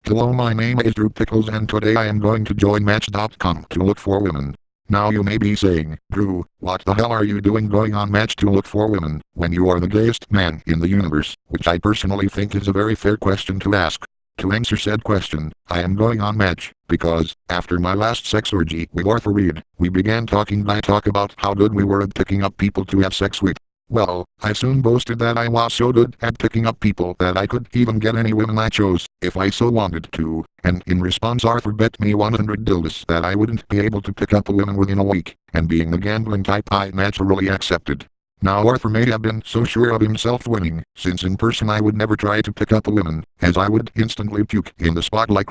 Hello, my name is Pickles and today I am going to join Match.com to look for women. Now you may be saying, Drew, what the hell are you doing going on Match to look for women, when you are the gayest man in the universe, which I personally think is a very fair question to ask. To answer said question, I am going on Match, because, after my last sex orgy with Arthur Reed, we began talking about how good we were at picking up people to have sex with. Well, I soon boasted that I was so good at picking up people that I could even get any women I chose, if I so wanted to, and in response Arthur bet me 100 dildos that I wouldn't be able to pick up a woman within a week, and being the gambling type I naturally accepted. Now Arthur may have been so sure of himself winning, since in person I would never try to pick up a woman, as I would instantly puke in the spot like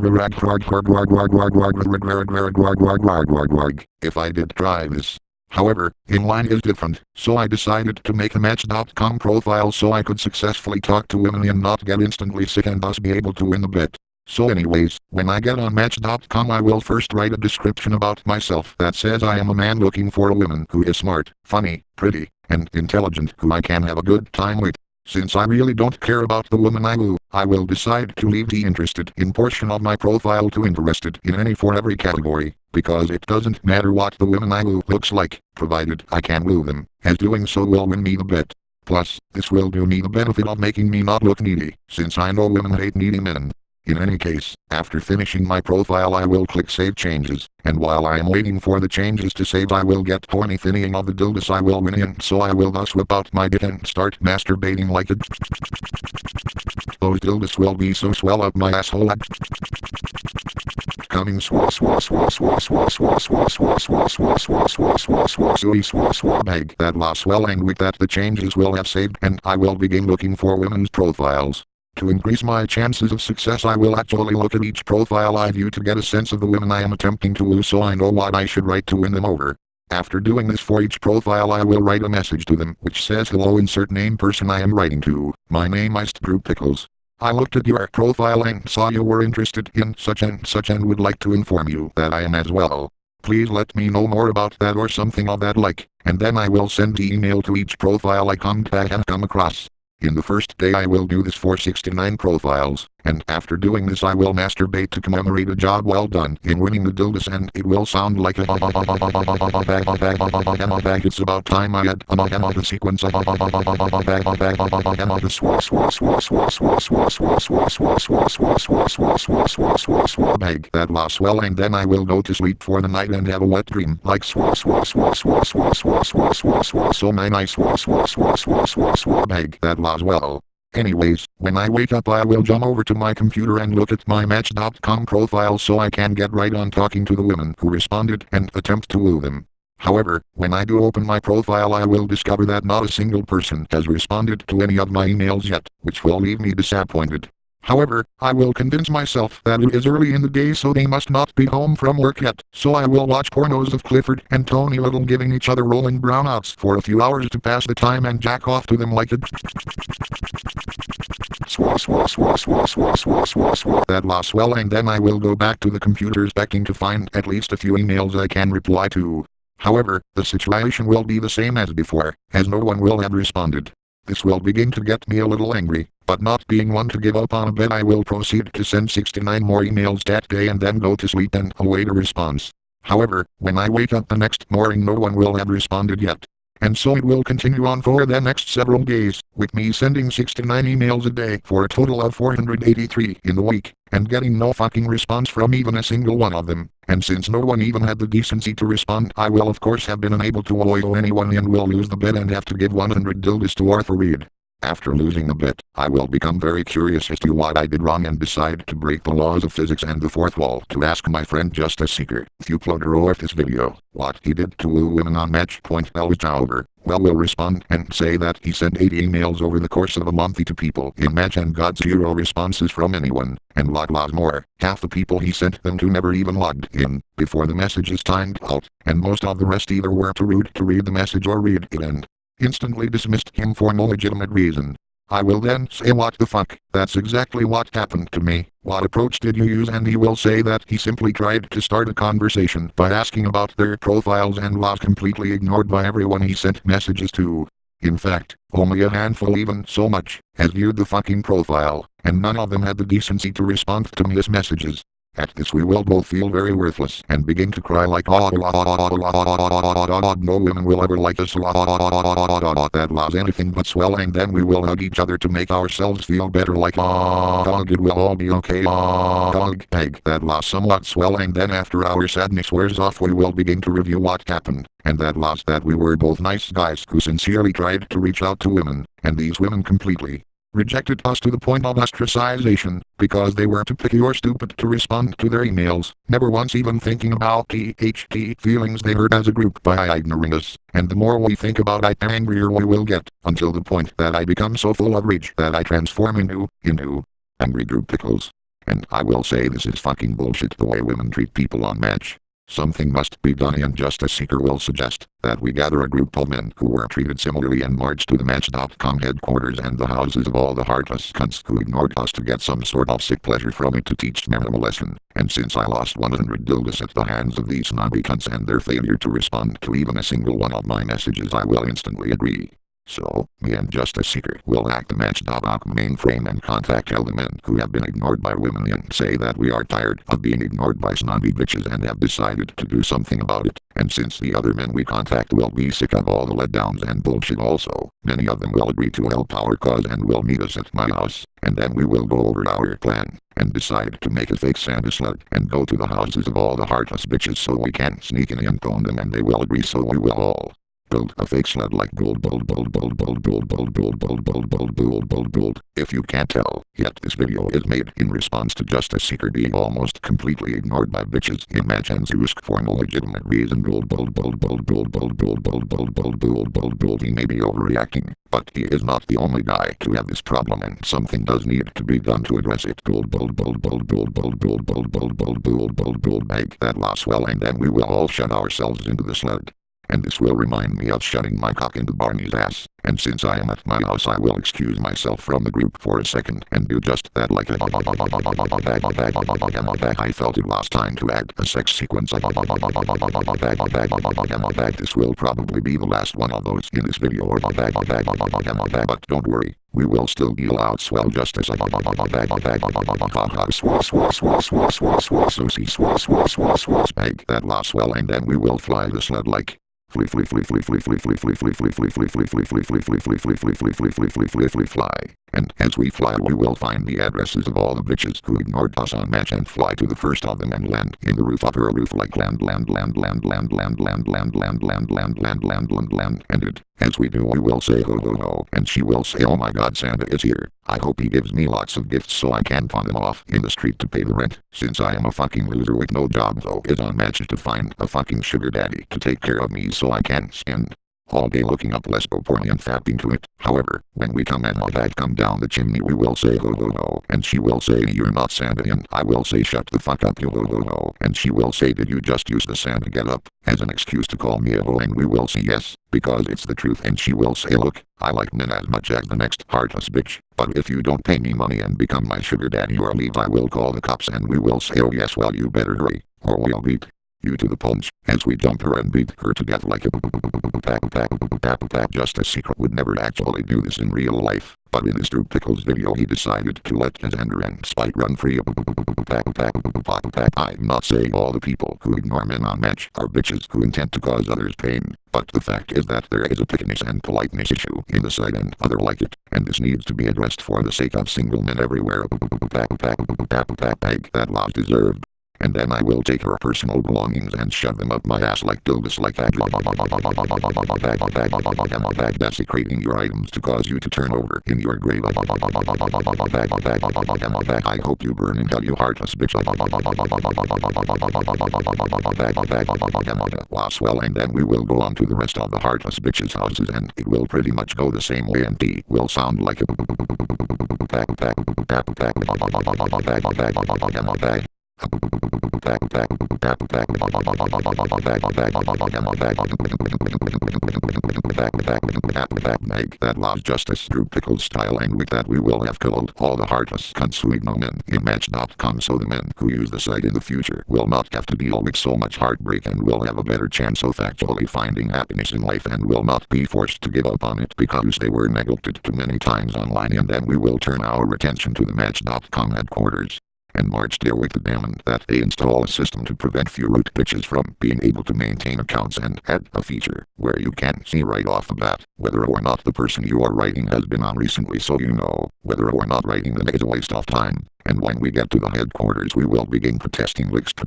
if I did try this. However, inline is different, so I decided to make a Match.com profile so I could successfully talk to women and not get instantly sick and thus be able to win the bet. So anyways, when I get on Match.com I will first write a description about myself that says I am a man looking for a woman who is smart, funny, pretty, and intelligent who I can have a good time with. Since I really don't care about the woman I woo, I will decide to leave the interested in portion of my profile to interested in any for every category, because it doesn't matter what the woman I woo looks like, provided I can woo them, as doing so will win me the bet. Plus, this will do me the benefit of making me not look needy, since I know women hate needy men. In any case, after finishing my profile I will click Save Changes, and while I am waiting for the changes to save I will get horny thinning of the dildos I will win in, so I will thus whip out my dick and start masturbating like a those dildos will be so swell up my asshole coming bag that la swelling with that the changes will have saved and I will begin looking for women's profiles. To increase my chances of success I will actually look at each profile I view to get a sense of the women I am attempting to woo so I know what I should write to win them over. After doing this for each profile I will write a message to them which says hello insert name person I am writing to. My name is Drew Pickles. I looked at your profile and saw you were interested in such and would like to inform you that I am as well. Please let me know more about that or something of that like, and then I will send the email to each profile I come across. In the first day I will do this for 69 profiles, and after doing this I will masturbate to commemorate a job well done in winning the dildos and it will sound like a it's about time I had the sequence bag that lost well and then I will go to sleep for the night and have a wet dream like so my nice bag that lost well. Anyways, when I wake up I will jump over to my computer and look at my Match.com profile so I can get right on talking to the women who responded and attempt to woo them. However, when I do open my profile I will discover that not a single person has responded to any of my emails yet, which will leave me disappointed. However, I will convince myself that it is early in the day so they must not be home from work yet, so I will watch pornos of Clifford and Tony Little giving each other rolling brownouts for a few hours to pass the time and jack off to them like a that lost well and then I will go back to the computer expecting to find at least a few emails I can reply to. However, the situation will be the same as before, as no one will have responded. This will begin to get me a little angry, but not being one to give up on a bet I will proceed to send 69 more emails that day and then go to sleep and await a response. However, when I wake up the next morning no one will have responded yet. And so it will continue on for the next several days, with me sending 69 emails a day for a total of 483 in the week, and getting no fucking response from even a single one of them. And since no one even had the decency to respond, I will of course have been unable to oil anyone and will lose the bet and have to give 100 dildos to Arthur Reed. After losing the bet, I will become very curious as to what I did wrong and decide to break the laws of physics and the fourth wall to ask my friend Justice Seeker, if you uploader of this video, what he did to woo women on Match. However, will respond and say that he sent 80 emails over the course of a month to people in Match and got 0 responses from anyone, and lots more. Half the people he sent them to never even logged in before the messages timed out, and most of the rest either were too rude to read the message or read it and instantly dismissed him for no legitimate reason. I will then say what the fuck, that's exactly what happened to me, what approach did you use, and he will say that he simply tried to start a conversation by asking about their profiles and was completely ignored by everyone he sent messages to. In fact, only a handful even so much has viewed the fucking profile, and none of them had the decency to respond to his messages. At this we will both feel very worthless and begin to cry like no women will ever like us that was anything but swell, and then we will hug each other to make ourselves feel better like it will all be okay peg that was somewhat swell, and then after our sadness wears off we will begin to review what happened, and that was that we were both nice guys who sincerely tried to reach out to women, and these women completely rejected us to the point of ostracization, because they were too picky or stupid to respond to their emails, never once even thinking about the feelings they hurt as a group by ignoring us. And the more we think about it, the angrier we will get, until the point that I become so full of rage that I transform into angry group pickles. And I will say this is fucking bullshit the way women treat people on Match. Something must be done, and Justice Seeker will suggest that we gather a group of men who were treated similarly and march to the Match.com headquarters and the houses of all the heartless cunts who ignored us to get some sort of sick pleasure from it to teach them a lesson. And since I lost 100 dildos at the hands of these snobby cunts and their failure to respond to even a single one of my messages, I will instantly agree. So, me and Justice Seeker will hack the Match.com mainframe and contact all the men who have been ignored by women and say that we are tired of being ignored by snobby bitches and have decided to do something about it. And since the other men we contact will be sick of all the letdowns and bullshit also, many of them will agree to help our cause and will meet us at my house, and then we will go over our plan and decide to make a fake Santa sled and go to the houses of all the heartless bitches so we can sneak in and phone them, and they will agree, so we will all build a fake sled like build. If you can't tell yet, this video is made in response to Justice Seeker being almost completely ignored by bitches in Match and Zeus for no legitimate reason. He may be overreacting, but he is not the only guy to have this problem, and something does need to be done to address it. Bag that loss well, and then we will all shut ourselves into the sled. And this will remind me of shutting my cock into Barney's ass. And since I am at my house, I will excuse myself from the group for a second and do just that like a I felt it last time to add a sex sequence. This will probably be the last one of those in this video, but don't worry, we will still deal out swell justice. Bag that loss well, and then we will fly the sled like fly. And as we fly, we will find the addresses of all the bitches who ignored us on Match and fly to the first of them and land in the roof of her roof like land. And as we do, we will say ho ho ho, and she will say, oh my god, Santa is here. I hope he gives me lots of gifts so I can pawn them off in the street to pay the rent, since I am a fucking loser with no job, though is on Match to find a fucking sugar daddy to take care of me so I can spend all day looking up lesbo porn and fapping to it. However, when we come and my bag come down the chimney, we will say ho ho ho, and she will say you're not Santa, and I will say shut the fuck up, you ho ho ho, and she will say did you just use the Santa get up as an excuse to call me a ho, and we will say yes, because it's the truth, and she will say look, I like men as much as the next heartless bitch, but if you don't pay me money and become my sugar daddy or leave, I will call the cops, and we will say oh yes, well you better hurry, or we'll beat you to the punch as we dump her and beat her to death like a Justice Seeker would never actually do this in real life, but in this Drew Pickles video he decided to let Cassandra and Spike run free. I'm not saying all the people who ignore men on Match are bitches who intend to cause others pain, but the fact is that there is a pickiness and politeness issue in the site and other like it, and this needs to be addressed for the sake of single men everywhere. That was deserved. And then I will take her personal belongings and shove them up my ass like dildos like that. Desecrating your items to cause you to turn over in your grave. I hope you burn in hell, you heartless bitch. Well, and then we will go on to the rest of the heartless bitches' houses, and it will pretty much go the same way, and T will sound like a That was justice through pickles style, and with that we will have killed all the heartless cunts who ignore men in Match.com, so the men who use the site in the future will not have to deal with so much heartbreak and will have a better chance of actually finding happiness in life and will not be forced to give up on it because they were neglected too many times online. And then we will turn our attention to the Match.com headquarters and march there with the demand that they install a system to prevent few root bitches from being able to maintain accounts, and add a feature where you can see right off the bat whether or not the person you are writing has been on recently, so you know whether or not writing them is a waste of time. And when we get to the headquarters we will begin protesting. Protest.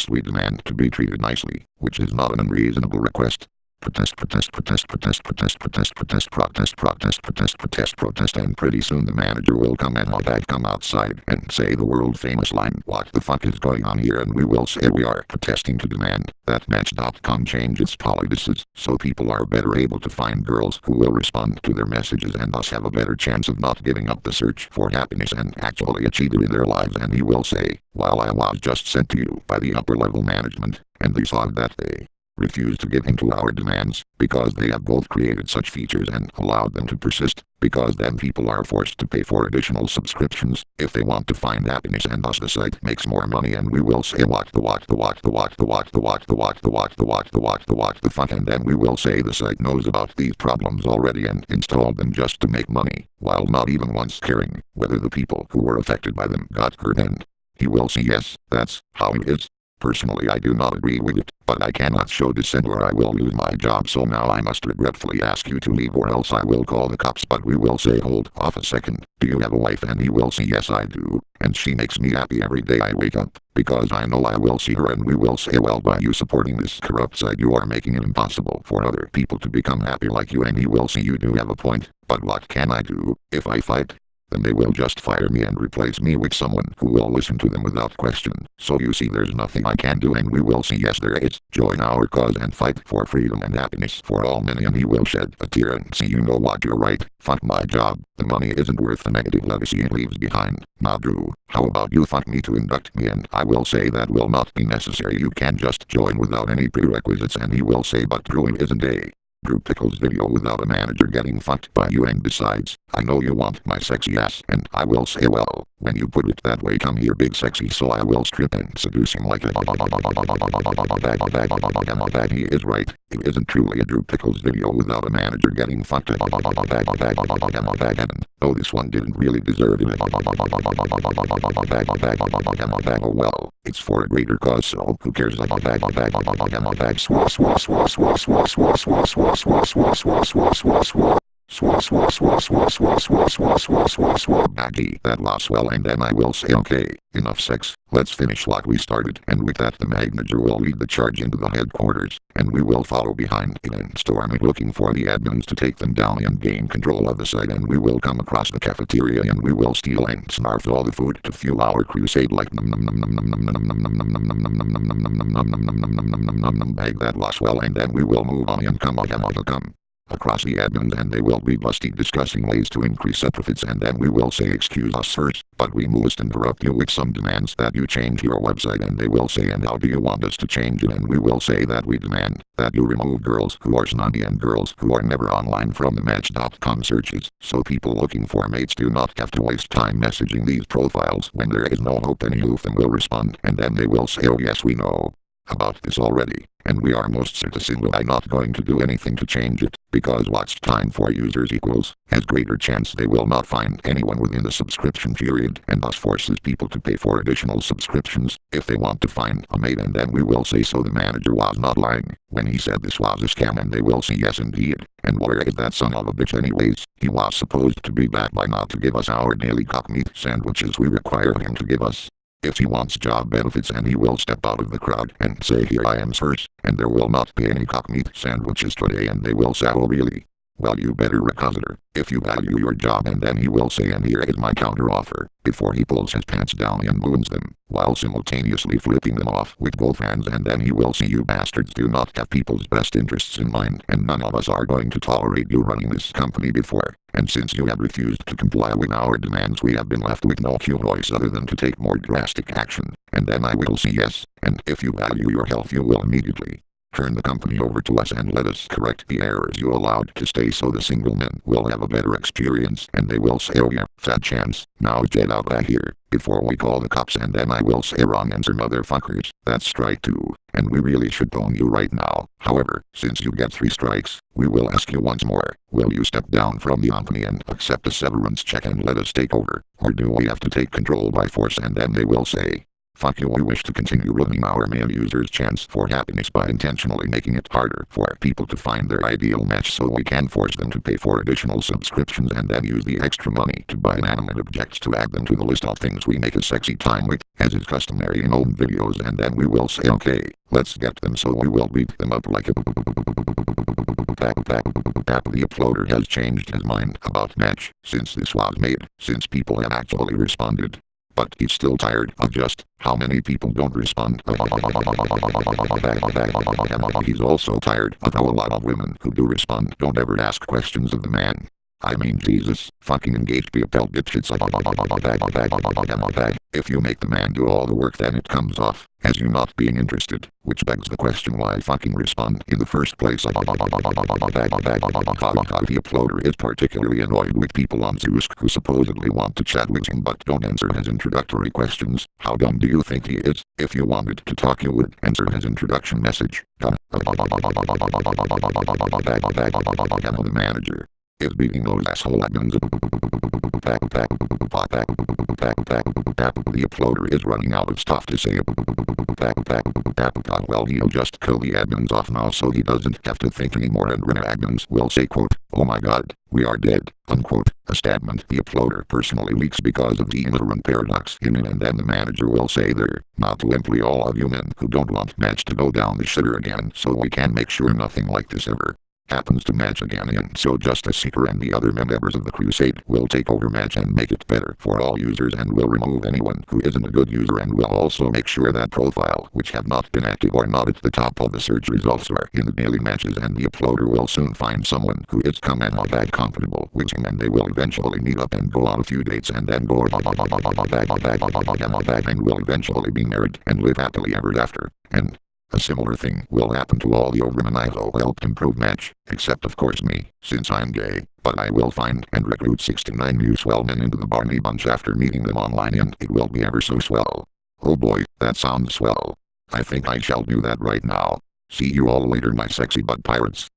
We demand to be treated nicely, which is not an unreasonable request. Protest, and pretty soon the manager will come and come outside and say the world famous line, "What the fuck is going on here?" And we will say we are protesting to demand that Match.com change its policies so people are better able to find girls who will respond to their messages and thus have a better chance of not giving up the search for happiness and actually achieve it in their lives. And he will say, "While I was just sent to you by the upper level management, and they saw that they refuse to give in to our demands because they have both created such features and allowed them to persist, because then people are forced to pay for additional subscriptions if they want to find happiness, and thus the site makes more money." And we will say what the fuck, and then we will say the site knows about these problems already and installed them just to make money, while not even once caring whether the people who were affected by them got hurt. And he will say yes, that's how it is. Personally, I do not agree with it, but I cannot show dissent or I will lose my job, so now I must regretfully ask you to leave or else I will call the cops. But we will say, hold off a second, do you have a wife? And he will say, yes I do, and she makes me happy every day I wake up, because I know I will see her. And we will say, well, by you supporting this corrupt site you are making it impossible for other people to become happy like you. And he will say, you do have a point, but what can I do? If I fight, then they will just fire me and replace me with someone who will listen to them without question. So you see there's nothing I can do. And we will say, yes there is. Join our cause and fight for freedom and happiness for all men. And he will shed a tear and say, you know what, you're right, fuck my job. The money isn't worth the negative legacy it leaves behind. Now Drew, how about you fuck me to induct me? And I will say that will not be necessary, you can just join without any prerequisites. And he will say, but Drew, it isn't a Drew Pickles video without a manager getting fucked by you, and besides, I know you want my sexy ass. And I will say, well, when you put it that way, come here big sexy, so I will strip and seduce him like a he is right, it isn't truly a Drew Pickles video without a manager getting fucked. Oh, this one didn't really deserve it. Oh well, it's for a greater cause, so who cares? Maggie, that lost well, and then I will say, okay, enough sex, let's finish what we started. And with that the manager will lead the charge into the headquarters, and we will follow behind it and storm it looking for the admins to take them down and gain control of the site. And we will come across the cafeteria and we will steal and snarf all the food to fuel our crusade like bag that lost well, and then we will move on and come across the admins, and they will be busty discussing ways to increase profits. And then we will say, excuse us first, but we must interrupt you with some demands that you change your website. And they will say, and how do you want us to change it? And we will say that we demand that you remove girls who are snobby and girls who are never online from the Match.com searches, so people looking for mates do not have to waste time messaging these profiles when there is no hope any of them will respond. And then they will say, oh yes, we know about this already, and we are most certain I'm not going to do anything to change it, because watch time for users equals has greater chance they will not find anyone within the subscription period, and thus forces people to pay for additional subscriptions if they want to find a mate. And then we will say, so the manager was not lying when he said this was a scam. And they will say, yes indeed, and where is that son of a bitch anyways? He was supposed to be back by now to give us our daily cock meat sandwiches we require him to give us if he wants job benefits. And he will step out of the crowd and say, here I am sirs, and there will not be any cock meat sandwiches today. And they will say, oh really? Well, you better reconsider if you value your job, and then he will say, and here is my counteroffer, before he pulls his pants down and moons them, while simultaneously flipping them off with both hands, and then he will say, you bastards do not have people's best interests in mind, and none of us are going to tolerate you running this company before. And since you have refused to comply with our demands, we have been left with no choice other than to take more drastic action. And then I will say yes, and if you value your health, you will immediately turn the company over to us and let us correct the errors you allowed to stay, so the single men will have a better experience, and they will say, oh yeah, fat chance, now get out of here, before we call the cops. And then I will say, wrong answer, motherfuckers, that's strike 2, and we really should bone you right now. However, since you get 3 strikes, we will ask you once more, will you step down from the company and accept a severance check and let us take over, or do we have to take control by force? And then they will say, fuck you, we wish to continue ruining our male users' chance for happiness by intentionally making it harder for people to find their ideal match, so we can force them to pay for additional subscriptions and then use the extra money to buy inanimate objects to add them to the list of things we make a sexy time with, as is customary in old videos. And then we will say, okay, let's get them, so we will beat them up like a the uploader has changed his mind about match since this was made, since people have actually responded. But he's still tired of just how many people don't respond. He's also tired of how a lot of women who do respond don't ever ask questions of the man. I mean, Jesus, fucking engage people, dipshits. If you make the man do all the work, then it comes off as you not being interested, which begs the question, why fucking respond in the first place? The uploader is particularly annoyed with people on Zeus who supposedly want to chat with him but don't answer his introductory questions. How dumb do you think he is? If you wanted to talk, you would answer his introduction message. The manager is beating those asshole admins. The uploader is running out of stuff to say. Well, he'll just kill the admins off now so he doesn't have to think anymore, and admins will say, quote, oh my god, we are dead, unquote, a statement the uploader personally leaks because of the inherent paradox in it, and then the manager will say there, not to employ all of you men who don't want match to go down the shitter again, so we can make sure nothing like this ever happens to match again. And so Justice Seeker and the other members of the crusade will take over match and make it better for all users, and will remove anyone who isn't a good user, and will also make sure that profile which have not been active or not at the top of the search results are in the daily matches, and the uploader will soon find someone who is compatible with him, and they will eventually meet up and go on a few dates, and then go and will eventually be married and live happily ever after. And a similar thing will happen to all the overmen who helped improve match, except of course me, since I'm gay. But I will find and recruit 69 new swell men into the Barney Bunch after meeting them online, and it will be ever so swell. Oh boy, that sounds swell. I think I shall do that right now. See you all later, my sexy butt pirates.